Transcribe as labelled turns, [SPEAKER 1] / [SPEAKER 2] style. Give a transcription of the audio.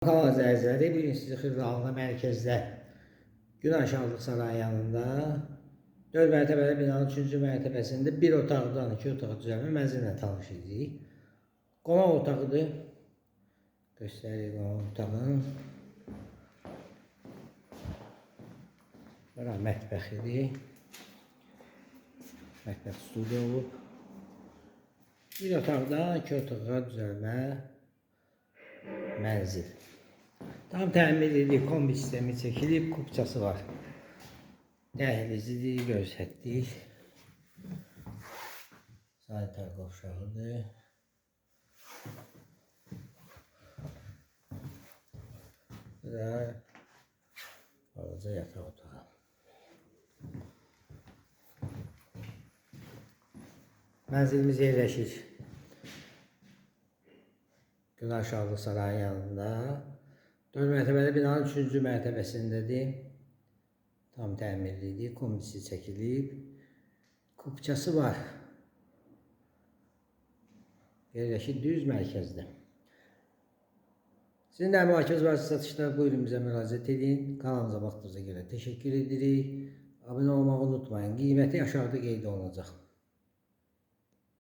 [SPEAKER 1] Hava zəlzəli bugün sizi Xırdalıqda mərkəzdə Günah Şadlıq Sarayı yanında 4 mərtəbəli binanın 3-cü mərtəbəsində bir otaqdan 2 otaq düzəlmə mənzillə tanış idik. Qonaq otağıdır. Göstəreyim qonaq otağını. Bura mətbəxidir. Mətbəx studiya olub. Bir otaqdan 2 otağa düzəlmə mənzil. Tam təmirli kombi sistemi çəkilib, kupçası var. Dəhlizidir, göstərdik. Sanitar qovşağıdır. Və balaca yataq otağı. Mənzilimiz yerləşir Günah Şadlıq Sarayı yanında. 4 mərtəbəli binanın 3-cü mərtəbəsindədir. Tam təmirlidir, kombisi çəkilib. Kupçası var. Yerləşir düz mərkəzdə. Sizin də əmlakınız varsa satışda buyurun bizə müraciət edin. Kanalımıza baxdığınıza görə təşəkkür edirik. Abunə olmağı unutmayın. Qiyməti aşağıda qeyd olunacaq.